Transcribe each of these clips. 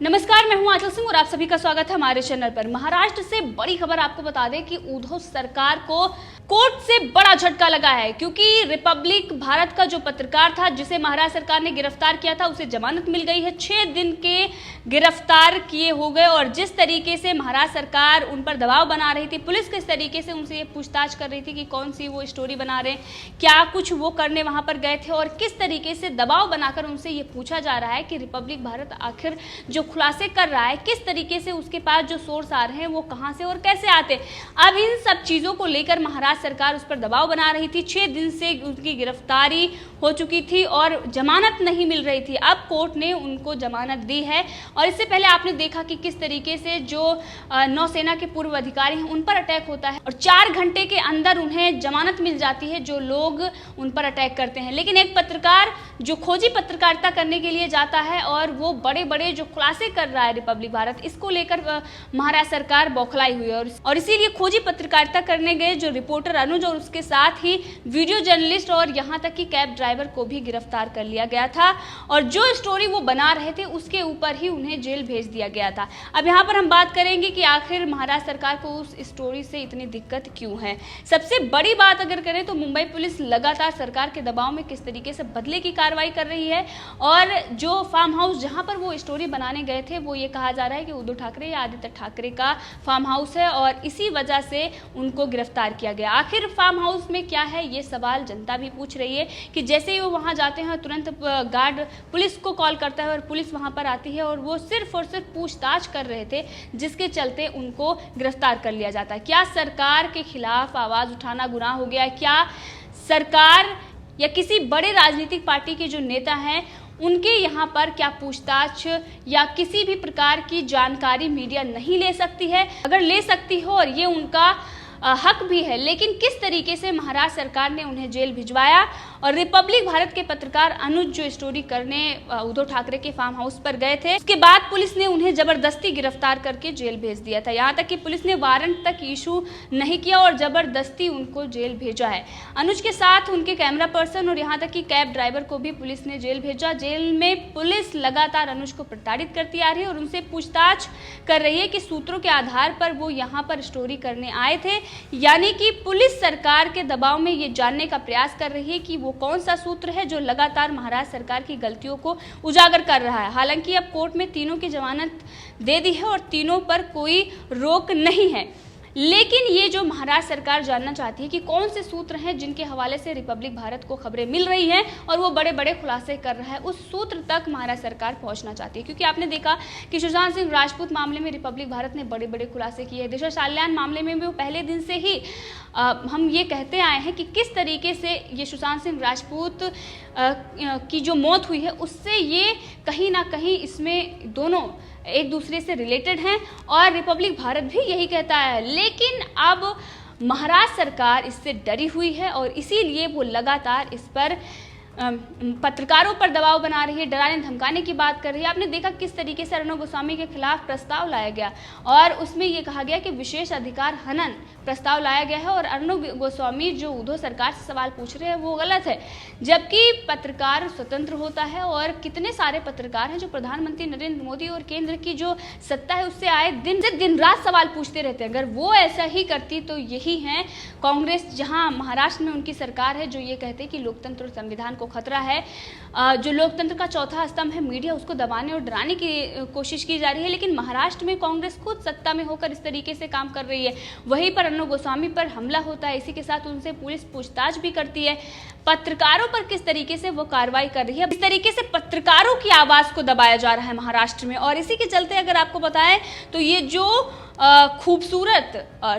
नमस्कार, मैं हूं आंचल सिंह और आप सभी का स्वागत है हमारे चैनल पर। महाराष्ट्र से बड़ी खबर आपको बता दें कि उद्धव सरकार को कोर्ट से बड़ा झटका लगा है, क्योंकि रिपब्लिक भारत का जो पत्रकार था जिसे महाराष्ट्र सरकार ने गिरफ्तार किया था उसे जमानत मिल गई है। 6 दिन के गिरफ्तार किए हो गए और जिस तरीके से महाराष्ट्र सरकार उन पर दबाव बना रही थी, पुलिस किस तरीके से उनसे ये पूछताछ कर रही थी कि कौन सी वो स्टोरी बना रहे हैं, क्या कुछ वो करने वहां पर गए थे और किस तरीके से दबाव बनाकर उनसे ये पूछा जा रहा है कि रिपब्लिक भारत आखिर जो खुलासे कर रहा है किस तरीके से, उसके पास जो सोर्स आ रहे हैं वो कहां से और कैसे आते। अब इन सब चीजों को लेकर महाराष्ट्र सरकार उस पर दबाव बना रही थी। 6 दिन से उनकी गिरफ्तारी हो चुकी थी और जमानत नहीं मिल रही थी। अब कोर्ट ने उनको जमानत दी है और इससे पहले आपने देखा कि किस तरीके से जो नौसेना के पूर्व अधिकारी हैं उन पर अटैक होता है और 4 घंटे के अंदर उन्हें जमानत मिल जाती है जो लोग उन पर अटैक करते हैं। लेकिन एक पत्रकार जो खोजी पत्रकारिता करने के लिए जाता है और वो बड़े बड़े जो खुलासे कर रहा है रिपब्लिक भारत, इसको लेकर महाराष्ट्र सरकार बौखलाई हुई है और इसीलिए खोजी पत्रकारिता करने गए जो रिपोर्टर अनुज और उसके साथ ही वीडियो जर्नलिस्ट और यहाँ तक कि कैब ड्राइवर को भी गिरफ्तार कर लिया गया था और जो स्टोरी वो बना रहे थे उसके ऊपर ही उन्हें जेल भेज दिया गया था। अब यहाँ पर हम बात करेंगे कि आखिर महाराष्ट्र सरकार को उस स्टोरी से इतनी दिक्कत क्यों है। सबसे बड़ी बात अगर करें तो मुंबई पुलिस लगातार सरकार के दबाव में किस तरीके से बदले की कार्रवाई कर रही है और जो फार्म हाउस जहाँ पर वो स्टोरी बनाने गए थे वो ये कहा जा रहा है कि उद्धव ठाकरे या आदित्य ठाकरे का फार्म हाउस है और इसी वजह से उनको गिरफ्तार किया गया। आखिर फार्म हाउस में क्या है, ये सवाल जनता भी पूछ रही है कि जैसे ही वो वहां जाते हैं तुरंत गार्ड पुलिस को कॉल करता है और पुलिस वहां पर आती है और वो सिर्फ और सिर्फ पूछताछ कर रहे थे जिसके चलते उनको गिरफ्तार कर लिया जाता है। क्या सरकार के खिलाफ आवाज उठाना गुनाह हो गया है? क्या सरकार या किसी बड़े राजनीतिक पार्टी के जो नेता हैं उनके यहाँ पर क्या पूछताछ या किसी भी प्रकार की जानकारी मीडिया नहीं ले सकती है? अगर ले सकती हो और ये उनका हक भी है, लेकिन किस तरीके से महाराष्ट्र सरकार ने उन्हें जेल भिजवाया और रिपब्लिक भारत के पत्रकार अनुज जो स्टोरी करने उद्धव ठाकरे के फार्म हाउस पर गए थे, उसके बाद पुलिस ने उन्हें जबरदस्ती गिरफ्तार करके जेल भेज दिया था। यहाँ तक कि पुलिस ने वारंट तक इशू नहीं किया और जबरदस्ती उनको जेल भेजा है। अनुज के साथ उनके कैमरा पर्सन और यहाँ तक कि कैब ड्राइवर को भी पुलिस ने जेल भेजा। जेल में पुलिस लगातार अनुज को प्रताड़ित करती आ रही है और उनसे पूछताछ कर रही है कि सूत्रों के आधार पर वो यहाँ पर स्टोरी करने आए थे, यानी कि पुलिस सरकार के दबाव में ये जानने का प्रयास कर रही है कि वो कौन सा सूत्र है जो लगातार महाराष्ट्र सरकार की गलतियों को उजागर कर रहा है। हालांकि अब कोर्ट में तीनों की जमानत दे दी है और तीनों पर कोई रोक नहीं है, लेकिन ये जो महाराष्ट्र सरकार जानना चाहती है कि कौन से सूत्र हैं जिनके हवाले से रिपब्लिक भारत को खबरें मिल रही हैं और वो बड़े बड़े खुलासे कर रहा है, उस सूत्र तक महाराष्ट्र सरकार पहुंचना चाहती है। क्योंकि आपने देखा कि सुशांत सिंह राजपूत मामले में रिपब्लिक भारत ने बड़े बड़े खुलासे किए हैं। दिशा साल्यान मामले में भी वो पहले दिन से ही हम ये कहते आए हैं कि किस तरीके से ये सुशांत सिंह राजपूत की जो मौत हुई है उससे ये कहीं ना कहीं इसमें दोनों एक दूसरे से रिलेटेड हैं और रिपब्लिक भारत भी यही कहता है। लेकिन अब महाराष्ट्र सरकार इससे डरी हुई है और इसीलिए वो लगातार इस पर पत्रकारों पर दबाव बना रही है, डराने धमकाने की बात कर रही है। आपने देखा किस तरीके से अर्णव गोस्वामी के खिलाफ प्रस्ताव लाया गया और उसमें ये कहा गया कि विशेष अधिकार हनन प्रस्ताव लाया गया है और अर्णव गोस्वामी जो उद्धव सरकार से सवाल पूछ रहे हैं वो गलत है, जबकि पत्रकार स्वतंत्र होता है और कितने सारे पत्रकार हैं जो प्रधानमंत्री नरेंद्र मोदी और केंद्र की जो सत्ता है उससे आए दिन रात सवाल पूछते रहते हैं। अगर वो ऐसा ही करती तो यही है कांग्रेस, जहां महाराष्ट्र में उनकी सरकार है जो ये कहते हैं कि लोकतंत्र और संविधान को खतरा है। जो लोकतंत्र का चौथा स्तंभ है मीडिया, उसको दबाने और डराने की कोशिश की जा रही है। लेकिन महाराष्ट्र में कांग्रेस खुद सत्ता में होकर इस तरीके से काम कर रही है। वहीं पर अर्णव गोस्वामी पर हमला होता है, इसी के साथ उनसे पुलिस पूछताछ भी करती है। पत्रकारों पर किस तरीके से वो कार्रवाई कर रही है, इस तरीके से पत्रकारों की आवाज को दबाया जा रहा है महाराष्ट्र में। और इसी के चलते अगर आपको बताएं तो ये जो खूबसूरत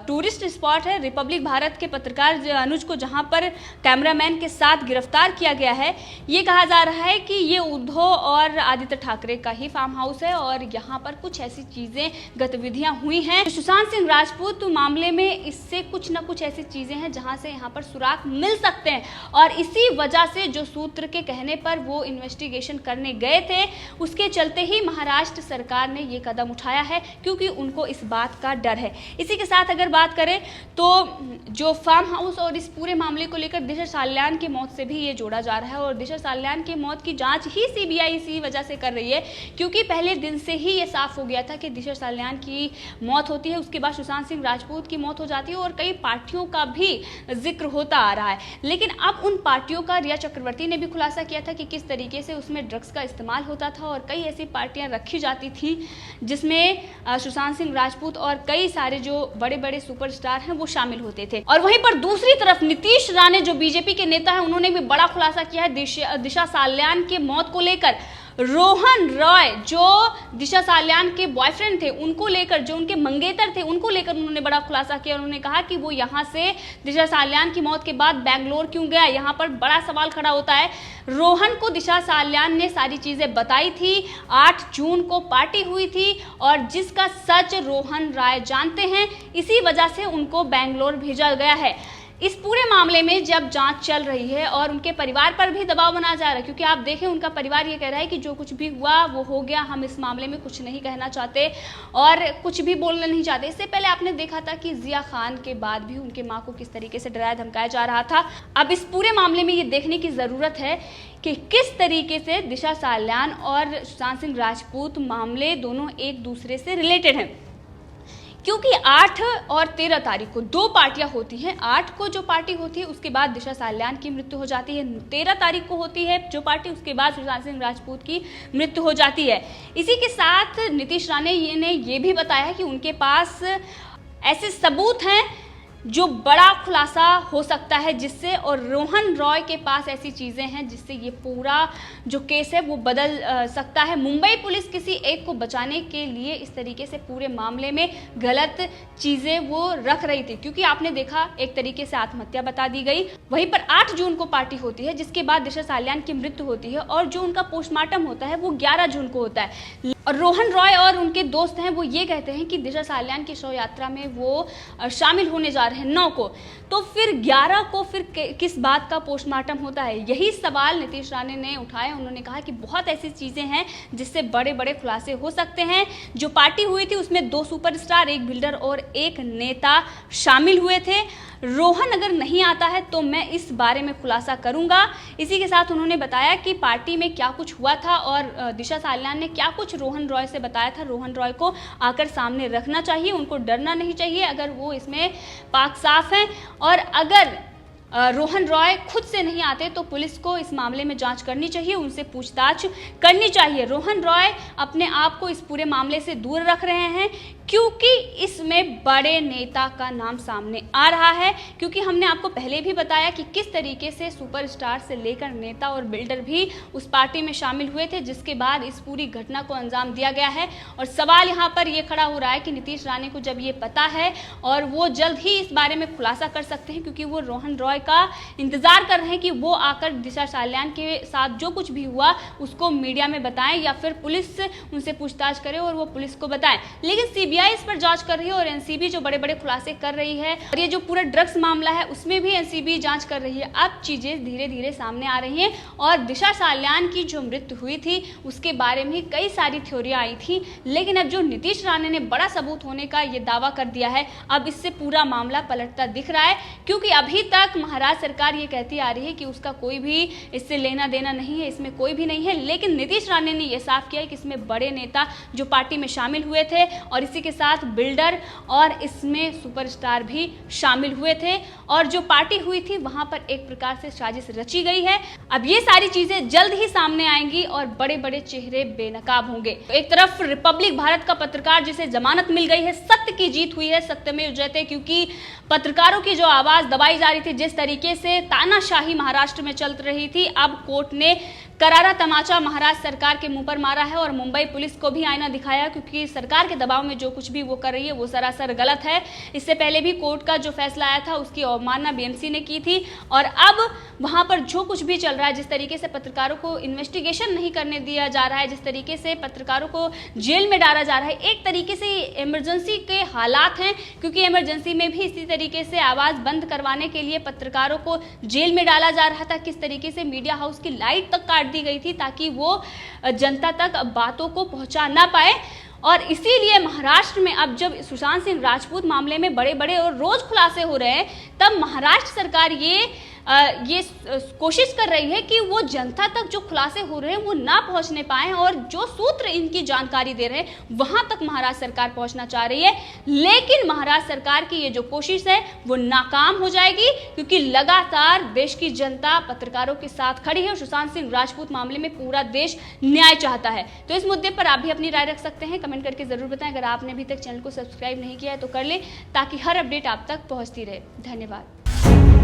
टूरिस्ट स्पॉट है रिपब्लिक भारत के पत्रकार अनुज को जहां पर कैमरामैन के साथ गिरफ्तार किया गया है, ये कहा जा रहा है कि ये उद्धव और आदित्य ठाकरे का ही फार्म हाउस है और यहाँ पर कुछ ऐसी चीजें गतिविधियां हुई हैं। सुशांत सिंह राजपूत मामले में इससे कुछ ना कुछ ऐसी चीजें हैं जहां से यहाँ पर सुराग मिल सकते हैं और इसी वजह से जो सूत्र के कहने पर वो इन्वेस्टिगेशन करने गए थे उसके चलते ही महाराष्ट्र सरकार ने ये कदम उठाया है, क्योंकि उनको इस बात बात का डर है। इसी के साथ अगर बात करें तो जो फार्म हाउस और इस पूरे मामले को लेकर दिशा साल्यान की मौत से भी ये जोड़ा जा रहा है और दिशा साल्यान की मौत की जांच ही सीबीआई इसी वजह से कर रही है क्योंकि पहले दिन से ही ये साफ हो गया था कि दिशा साल्यान की मौत होती है, उसके बाद सुशांत सिंह राजपूत की मौत हो जाती है और कई पार्टियों का भी जिक्र होता आ रहा है। लेकिन अब उन पार्टियों का रिया चक्रवर्ती ने भी खुलासा किया था कि किस तरीके से उसमें ड्रग्स का इस्तेमाल होता था और कई ऐसी पार्टियां रखी जाती थी जिसमें सुशांत सिंह राजपूत और कई सारे जो बड़े बड़े सुपरस्टार हैं वो शामिल होते थे। और वहीं पर दूसरी तरफ नीतीश राणे जो बीजेपी के नेता हैं उन्होंने भी बड़ा खुलासा किया है दिशा साल्यान की मौत को लेकर। रोहन रॉय जो दिशा साल्यान के बॉयफ्रेंड थे उनको लेकर, जो उनके मंगेतर थे उनको लेकर उन्होंने बड़ा खुलासा किया। उन्होंने कहा कि वो यहाँ से दिशा साल्यान की मौत के बाद बैंगलोर क्यों गया, यहाँ पर बड़ा सवाल खड़ा होता है। रोहन को दिशा साल्यान ने सारी चीजें बताई थी, 8 जून को पार्टी हुई थी और जिसका सच रोहन रॉय जानते हैं, इसी वजह से उनको बैंगलोर भेजा गया है। इस पूरे मामले में जब जांच चल रही है और उनके परिवार पर भी दबाव बनाया जा रहा है क्योंकि आप देखें उनका परिवार ये कह रहा है कि जो कुछ भी हुआ वो हो गया, हम इस मामले में कुछ नहीं कहना चाहते और कुछ भी बोलना नहीं चाहते। इससे पहले आपने देखा था कि जिया खान के बाद भी उनके मां को किस तरीके से डराया धमकाया जा रहा था। अब इस पूरे मामले में ये देखने की ज़रूरत है कि किस तरीके से दिशा साल्यान और सुशांत सिंह राजपूत मामले दोनों एक दूसरे से रिलेटेड हैं क्योंकि 8 और 13 तारीख को 2 पार्टियां होती हैं। 8 को जो पार्टी होती है उसके बाद दिशा साल्यान की मृत्यु हो जाती है, 13 तारीख को होती है जो पार्टी, उसके बाद सुशांत सिंह राजपूत की मृत्यु हो जाती है। इसी के साथ नीतीश राणे ने ये भी बताया कि उनके पास ऐसे सबूत हैं जो बड़ा खुलासा हो सकता है जिससे, और रोहन रॉय के पास ऐसी चीज़ें हैं जिससे ये पूरा जो केस है वो बदल सकता है। मुंबई पुलिस किसी एक को बचाने के लिए इस तरीके से पूरे मामले में गलत चीज़ें वो रख रही थी क्योंकि आपने देखा एक तरीके से आत्महत्या बता दी गई। वहीं पर 8 जून को पार्टी होती है जिसके बाद दिशा साल्यान की मृत्यु होती है और जो उनका पोस्टमार्टम होता है वो 11 जून को होता है। और रोहन रॉय और उनके दोस्त हैं वो ये कहते हैं कि दिशा साल्यान की शव यात्रा में वो शामिल होने जा रहे हैं 9 को, तो फिर 11 को फिर किस बात का पोस्टमार्टम होता है, यही सवाल नीतीश राणे ने उठाए। उन्होंने कहा कि बहुत ऐसी चीज़ें हैं जिससे बड़े बड़े खुलासे हो सकते हैं। जो पार्टी हुई थी उसमें 2 सुपरस्टार, एक बिल्डर और एक नेता शामिल हुए थे। रोहन अगर नहीं आता है तो मैं इस बारे में खुलासा करूंगा। इसी के साथ उन्होंने बताया कि पार्टी में क्या कुछ हुआ था और दिशा साल्यान ने क्या कुछ रोहन रॉय से बताया था। रोहन रॉय को आकर सामने रखना चाहिए, उनको डरना नहीं चाहिए अगर वो इसमें पाक साफ हैं। और अगर रोहन रॉय खुद से नहीं आते तो पुलिस को इस मामले में जांच करनी चाहिए, उनसे पूछताछ करनी चाहिए। रोहन रॉय अपने आप को इस पूरे मामले से दूर रख रहे हैं क्योंकि इसमें बड़े नेता का नाम सामने आ रहा है। क्योंकि हमने आपको पहले भी बताया कि किस तरीके से सुपरस्टार से लेकर नेता और बिल्डर भी उस पार्टी में शामिल हुए थे जिसके बाद इस पूरी घटना को अंजाम दिया गया है। और सवाल यहाँ पर ये खड़ा हो रहा है कि नीतीश राणे को जब ये पता है और वो जल्द ही इस बारे में खुलासा कर सकते हैं क्योंकि वो रोहन रॉय का इंतजार कर रहे हैं कि वो आकर दिशा साल्यान के साथ जो कुछ भी हुआ उसको मीडिया में बताएं या फिर पुलिस उनसे पूछताछ करे और वो पुलिस को बताएं। लेकिन सीबीआई इस पर जांच कर रही है और एनसीबी जो बड़े बड़े खुलासे कर रही है और ये जो पूरा ड्रग्स मामला है उसमें भी एनसीबी जांच कर रही है। अब चीजें धीरे धीरे सामने आ रही हैं और दिशा साल्यान की जो मृत्यु हुई थी उसके बारे में कई सारी थ्योरियां आई थी, लेकिन अब जो नीतीश राणे ने बड़ा सबूत होने का ये दावा कर दिया है, अब इससे पूरा मामला पलटता दिख रहा है क्योंकि अभी तक महाराष्ट्र सरकार ये कहती आ रही है कि उसका कोई भी इससे लेना देना नहीं है, इसमें कोई भी नहीं है। लेकिन नीतीश राणे ने यह साफ किया है कि इसमें बड़े नेता जो पार्टी में शामिल हुए थे और इसी के साथ बिल्डर और इसमें सुपरस्टार भी शामिल हुए थे और जो पार्टी हुई थी वहां पर एक प्रकार से साजिश रची गई है। अब ये सारी चीजें जल्द ही सामने आएंगी और बड़े बड़े चेहरे बेनकाब होंगे। एक तरफ रिपब्लिक भारत का पत्रकार जिसे जमानत मिल गई है, सत्य की जीत हुई है, सत्यमेव जयते, क्योंकि पत्रकारों की जो आवाज दबाई जा रही थी, जिस तरीके से तानाशाही महाराष्ट्र में चल रही थी, अब कोर्ट ने करारा तमाचा महाराष्ट्र सरकार के मुंह पर मारा है और मुंबई पुलिस को भी आईना दिखाया क्योंकि सरकार के दबाव में जो कुछ भी वो कर रही है वो सरासर गलत है। इससे पहले भी कोर्ट का जो फैसला आया था उसकी अवमानना बीएमसी ने की थी और अब वहां पर जो कुछ भी चल रहा है, जिस तरीके से पत्रकारों को इन्वेस्टिगेशन नहीं करने दिया जा रहा है, जिस तरीके से पत्रकारों को जेल में डाला जा रहा है, एक तरीके से इमरजेंसी के हालात हैं क्योंकि इमरजेंसी में भी इसी तरीके से आवाज़ बंद करवाने के लिए पत्रकारों को जेल में डाला जा रहा था। किस तरीके से मीडिया हाउस की लाइट तक काट दी गई थी ताकि वो जनता तक बातों को पहुंचा ना पाए और इसीलिए महाराष्ट्र में अब जब सुशांत सिंह राजपूत मामले में बड़े बड़े और रोज खुलासे हो रहे हैं, तब महाराष्ट्र सरकार ये कोशिश कर रही है कि वो जनता तक जो खुलासे हो रहे हैं वो ना पहुंचने पाए, और जो सूत्र इनकी जानकारी दे रहे हैं वहां तक महाराष्ट्र सरकार पहुंचना चाह रही है। लेकिन महाराष्ट्र सरकार की ये जो कोशिश है वो नाकाम हो जाएगी, क्योंकि लगातार देश की जनता पत्रकारों के साथ खड़ी है और सुशांत सिंह राजपूत मामले में पूरा देश न्याय चाहता है। तो इस मुद्दे पर आप भी अपनी राय रख सकते हैं, कमेंट करके जरूर बताएं। अगर आपने अभी तक चैनल को सब्सक्राइब नहीं किया है तो कर ले, ताकि हर अपडेट आप तक पहुंचती रहे। धन्यवाद।